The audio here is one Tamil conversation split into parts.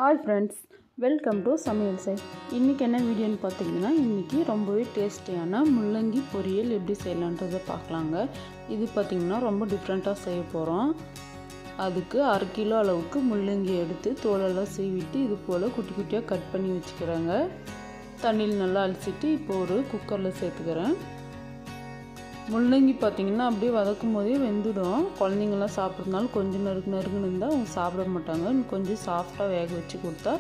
ஹாய் ஃப்ரெண்ட்ஸ், வெல்கம் டு சமையல் சை. இன்றைக்கி என்ன வீடியோன்னு பார்த்தீங்கன்னா, இன்றைக்கி ரொம்பவே டேஸ்டியான முள்ளங்கி பொரியல் எப்படி செய்யலான்றதை பார்க்கலாங்க. இது பார்த்திங்கன்னா ரொம்ப டிஃப்ரெண்ட்டாக செய்ய போகிறோம். அதுக்கு 1/2 கிலோ அளவுக்கு முள்ளங்கி எடுத்து தோலெல்லாம் சீவிட்டு இது போல் குட்டி குட்டியாக கட் பண்ணி வச்சுக்கிறேங்க. தண்ணியில் நல்லா அலசிட்டு இப்போ ஒரு குக்கரில் சேர்த்துக்கிறேன். முள்ளங்கி பார்த்திங்கன்னா அப்படியே வதக்கும் போதே வெந்துடும். குழந்தைங்கள்லாம் சாப்பிட்றதுனால கொஞ்சம் நறுக்குன்னு இருந்தால் அவங்க சாப்பிட மாட்டாங்க. கொஞ்சம் சாஃப்டாக வேக வச்சு கொடுத்தா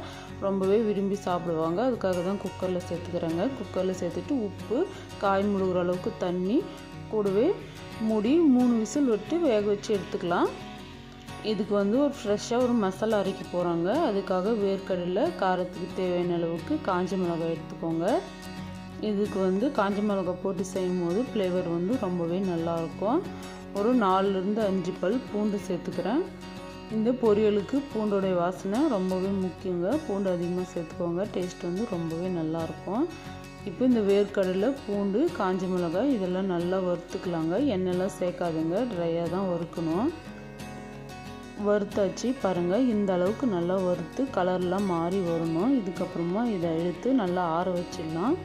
ரொம்பவே விரும்பி சாப்பிடுவாங்க. அதுக்காக தான் குக்கரில் சேர்த்துக்கிறேங்க. குக்கரில் சேர்த்துட்டு உப்பு, காய் முழுகிற அளவுக்கு தண்ணி, கூடவே மூடி 3 விசில் விட்டு வேக வச்சு எடுத்துக்கலாம். இதுக்கு ஒரு ஃப்ரெஷ்ஷாக ஒரு மசாலா அரைக்க போகிறாங்க. அதுக்காக வேர்க்கடலை, காரத்துக்கு தேவையான அளவுக்கு காஞ்ச மிளகாய் எடுத்துக்கோங்க. இதுக்கு காஞ்ச மிளகாய் போட்டு செய்யும் போது ஃப்ளேவர் ரொம்பவே நல்லாயிருக்கும். ஒரு 4லேருந்து 5 பல் பூண்டு சேர்த்துக்கிறேன். இந்த பொரியலுக்கு பூண்டோடைய வாசனை ரொம்பவே முக்கியங்க. பூண்டு அதிகமாக சேர்த்துக்கோங்க. டேஸ்ட் ரொம்பவே நல்லாயிருக்கும். இப்போ இந்த வேர்க்கடலை, பூண்டு, காஞ்ச மிளகாய் இதெல்லாம் நல்லா வறுத்துக்கலாங்க. எண்ணெய்லாம் சேர்க்காதுங்க, ட்ரையாக தான் வறுக்கணும். வறுத்தாச்சு பாருங்கள், இந்த அளவுக்கு நல்லா வறுத்து கலர்லாம் மாறி வரணும். இதுக்கப்புறமா இதை எடுத்து நல்லா ஆற வச்சிடலாம்.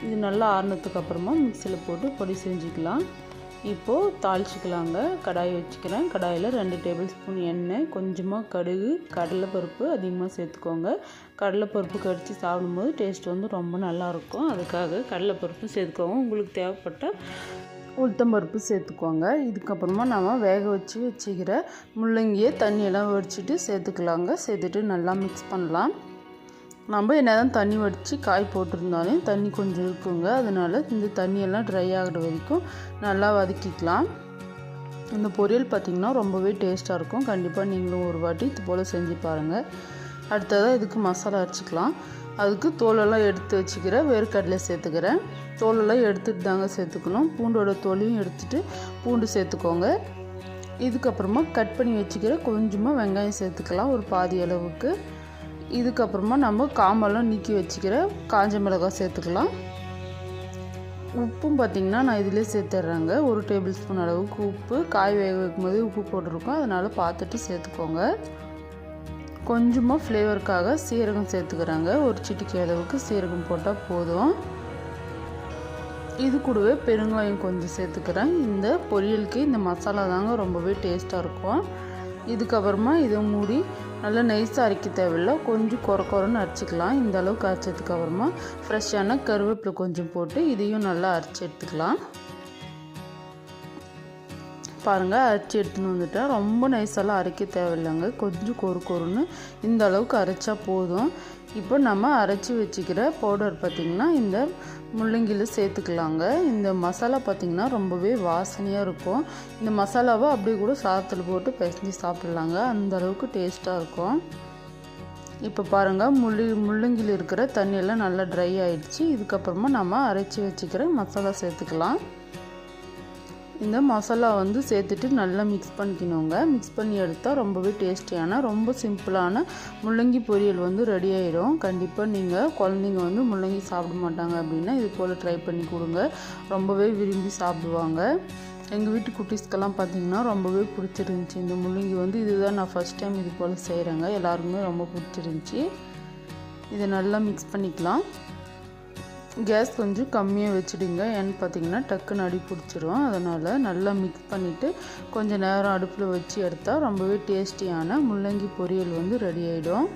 இது நல்லா ஆறினதுக்கு அப்புறமா மிக்சியில் போட்டு பொடி செஞ்சுக்கலாம். இப்போது தாளிச்சிக்கலாங்க. கடாய் வச்சுக்கிறேன். கடாயில் 2 டேபிள் ஸ்பூன் எண்ணெய், கொஞ்சமாக கடுகு, கடலைப்பருப்பு அதிகமாக சேர்த்துக்கோங்க. கடலைப்பருப்பு கடித்து சாப்பிடும்போது டேஸ்ட் ரொம்ப நல்லாயிருக்கும். அதுக்காக கடலைப்பருப்பு சேர்த்துக்கோங்க. உங்களுக்கு தேவைப்பட்ட உளுத்தம்பருப்பு சேர்த்துக்கோங்க. இதுக்கப்புறமா நம்ம வேக வச்சுக்கிற முள்ளங்கியை தண்ணியெல்லாம் வடிச்சிட்டு சேர்த்துக்கலாங்க. சேர்த்துட்டு நல்லா மிக்ஸ் பண்ணலாம். நம்ம என்ன தான் தண்ணி வடித்து காய் போட்டிருந்தாலும் தண்ணி கொஞ்சம் இருக்குங்க. அதனால் இந்த தண்ணியெல்லாம் ட்ரை ஆகிற வரைக்கும் நல்லா வதக்கிக்கலாம். இந்த பொரியல் பார்த்திங்கன்னா ரொம்பவே டேஸ்ட்டாக இருக்கும். கண்டிப்பாக நீங்களும் ஒரு வாட்டி இது போல் செஞ்சு பாருங்கள். அடுத்ததாக இதுக்கு மசாலா அரைச்சிக்கலாம். அதுக்கு தோலெல்லாம் எடுத்து வச்சுக்கிற வேர்க்கடலை சேர்த்துக்கிறேன். தோலெல்லாம் எடுத்துகிட்டு தாங்க சேர்த்துக்கணும். பூண்டோட தோலையும் எடுத்துகிட்டு பூண்டு சேர்த்துக்கோங்க. இதுக்கப்புறமா கட் பண்ணி வச்சுக்கிற கொஞ்சமாக வெங்காயம் சேர்த்துக்கலாம், ஒரு பாதி அளவுக்கு. இதுக்கப்புறமா நம்ம காம்பெல்லாம் நீக்கி வச்சுக்கிற காஞ்ச மிளகாய் சேர்த்துக்கலாம். உப்பும் பார்த்திங்கன்னா நான் இதிலே சேர்த்துட்றேங்க. 1 டேபிள் ஸ்பூன் அளவுக்கு உப்பு. காய் வேக வைக்கும்போது உப்பு போட்டிருக்கோம், அதனால் பார்த்துட்டு சேர்த்துக்கோங்க. கொஞ்சமாக ஃப்ளேவருக்காக சீரகம் சேர்த்துக்கிறாங்க. ஒரு சிட்டிக்கை அளவுக்கு சீரகம் போட்டால் போதும். இது கூடவே பெருங்காயம் கொஞ்சம் சேர்த்துக்கிறேன். இந்த பொரியலுக்கு இந்த மசாலா தாங்க ரொம்பவே டேஸ்ட்டாக இருக்கும். இதுக்கப்புறமா இதை மூடி நல்லா நைஸாக அரைக்க தேவையில்லை, கொஞ்சம் கொரன்னு அரைச்சிக்கலாம். இந்த அளவுக்கு அரைச்சதுக்கு அப்புறமா ஃப்ரெஷ்ஷான கருவேப்பிலை கொஞ்சம் போட்டு இதையும் நல்லா அரைச்சி எடுத்துக்கலாம். பாருங்கள், அரைச்சி எடுத்துன்னு வந்துட்டேன். ரொம்ப நைஸெல்லாம் அரைக்க தேவையில்லைங்க, கொஞ்சம் கொருன்னு இந்த அளவுக்கு அரைச்சா போதும். இப்போ நம்ம அரைச்சி வச்சுக்கிற பவுடர் பார்த்திங்கன்னா இந்த முள்ளங்கியில் சேர்த்துக்கலாங்க. இந்த மசாலா பார்த்திங்கன்னா ரொம்பவே வாசனையாக இருக்கும். இந்த மசாலாவை அப்படியே கூட சாதத்தில் போட்டு பிசைஞ்சு சாப்பிட்லாங்க, அந்த அளவுக்கு டேஸ்ட்டாக இருக்கும். இப்போ பாருங்கள், முள்ளங்கியில் இருக்கிற தண்ணியெல்லாம் நல்லா ட்ரை ஆகிடுச்சு. இதுக்கப்புறமா நம்ம அரைச்சி வச்சுக்கிற மசாலா சேர்த்துக்கலாம். இந்த மசாலா சேர்த்துட்டு நல்லா மிக்ஸ் பண்ணிக்கணுங்க. மிக்ஸ் பண்ணி எடுத்தால் ரொம்பவே டேஸ்டியான ரொம்ப சிம்பிளான முள்ளங்கி பொரியல் ரெடி ஆகிடும். கண்டிப்பாக நீங்கள் குழந்தைங்க முள்ளங்கி சாப்பிட மாட்டாங்க அப்படின்னா இது போல் ட்ரை பண்ணி கொடுங்க, ரொம்பவே விரும்பி சாப்பிடுவாங்க. எங்கள் வீட்டு குட்டீஸ்க்கெல்லாம் பார்த்திங்கன்னா ரொம்பவே பிடிச்சிருந்துச்சி இந்த முள்ளங்கி. இதுதான் நான் ஃபஸ்ட் டைம் இது போல் செய்கிறேங்க. எல்லாருக்குமே ரொம்ப பிடிச்சிருந்துச்சி. இதை நல்லா மிக்ஸ் பண்ணிக்கலாம். கேஸ் கொஞ்சம் கம்மியாக வச்சுடுங்க, ஏன்னு பார்த்திங்கன்னா டக்குன்னு அடி பிடிச்சிரும். அதனால் நல்லா மிக்ஸ் பண்ணிவிட்டு கொஞ்சம் நேரம் அடுப்பில் வச்சு எடுத்தால் ரொம்பவே டேஸ்டியான முள்ளங்கி பொரியல் ரெடி ஆகிடும்.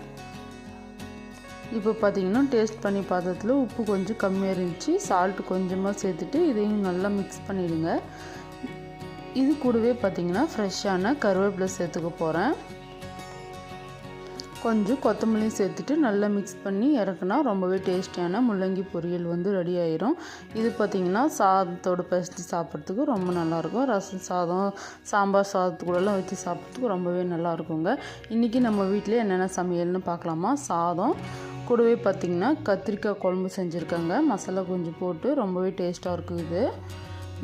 இப்போ பார்த்திங்கன்னா டேஸ்ட் பண்ணி பார்த்ததுல உப்பு கொஞ்சம் கம்மியாக இருந்துச்சு. சால்ட்டு கொஞ்சமாக சேர்த்துட்டு இதையும் நல்லா மிக்ஸ் பண்ணிவிடுங்க. இது கூடவே பார்த்திங்கன்னா ஃப்ரெஷ்ஷான கருவேப்பிலை சேர்த்துக்க போகிறேன். கொஞ்சம் கொத்தமல்லியும் சேர்த்துட்டு நல்லா மிக்ஸ் பண்ணி இறக்குனா ரொம்பவே டேஸ்டியான முள்ளங்கி பொரியல் ரெடி ஆயிரும். இது பார்த்திங்கன்னா சாதத்தோடு பிசைஞ்சு சாப்பிட்றதுக்கு ரொம்ப நல்லாயிருக்கும். ரசம் சாதம், சாம்பார் சாதத்துக்கூடலாம் வச்சு சாப்பிட்றதுக்கு ரொம்பவே நல்லாயிருக்குங்க. இன்றைக்கி நம்ம வீட்டில் என்னென்ன சமையல்னு பார்க்கலாமா. சாதம் கூடவே பார்த்திங்கன்னா கத்திரிக்காய் குழம்பு செஞ்சுருக்கேங்க. மசாலா கொஞ்சம் போட்டு ரொம்பவே டேஸ்ட்டாக இருக்குது.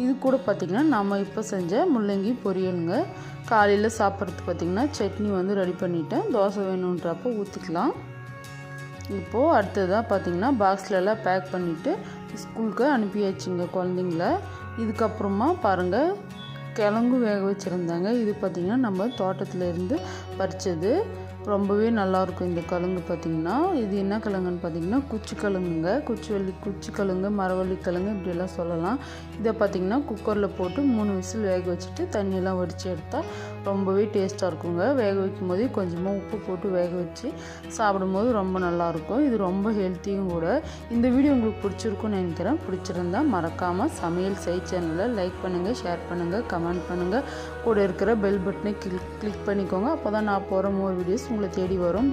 இது கூட பார்த்திங்கன்னா நம்ம இப்போ செஞ்ச முள்ளங்கி பொரியலுங்க. காலையில் சாப்பிட்றதுக்கு பார்த்திங்கன்னா சட்னி ரெடி பண்ணிவிட்டேன். தோசை வேணுன்றப்போ ஊற்றிக்கலாம். இப்போது அடுத்ததாக பார்த்திங்கன்னா பாக்ஸ்லலாம் பேக் பண்ணிவிட்டு ஸ்கூலுக்கு அனுப்பியாச்சுங்க குழந்தைங்கள. இதுக்கப்புறமா பாருங்கள், கிழங்கு வேக வச்சுருந்தாங்க. இது பார்த்திங்கன்னா நம்ம தோட்டத்தில் இருந்து பறித்தது. ரொம்பவே நல்லாயிருக்கும் இந்த கிழங்கு பார்த்திங்கன்னா. இது என்ன கிழங்குன்னு பார்த்திங்கன்னா குச்சி கிழங்குங்க. குச்சி கிழங்கு, மரவள்ளி கிழங்கு இப்படியெல்லாம் சொல்லலாம். இதை பார்த்திங்கன்னா குக்கரில் போட்டு 3 விசில் வேக வச்சுட்டு தண்ணியெல்லாம் வடித்து எடுத்தால் ரொம்பவே டேஸ்ட்டாக இருக்குங்க. வேக வைக்கும் போதே கொஞ்சமாக உப்பு போட்டு வேக வச்சு சாப்பிடும்போது ரொம்ப நல்லாயிருக்கும். இது ரொம்ப ஹெல்த்தியும் கூட. இந்த வீடியோ உங்களுக்கு பிடிச்சிருக்குன்னு நினைக்கிறேன். பிடிச்சிருந்தா மறக்காமல் சமையல் செய் சேனலை லைக் பண்ணுங்கள், ஷேர் பண்ணுங்கள், கமெண்ட் பண்ணுங்கள். கூட இருக்கிற பெல் பட்டனை கிளிக் பண்ணிக்கோங்க. அப்போ தான் நான் போகிற மோர் வீடியோஸ் உங்களை தேடி வரும்.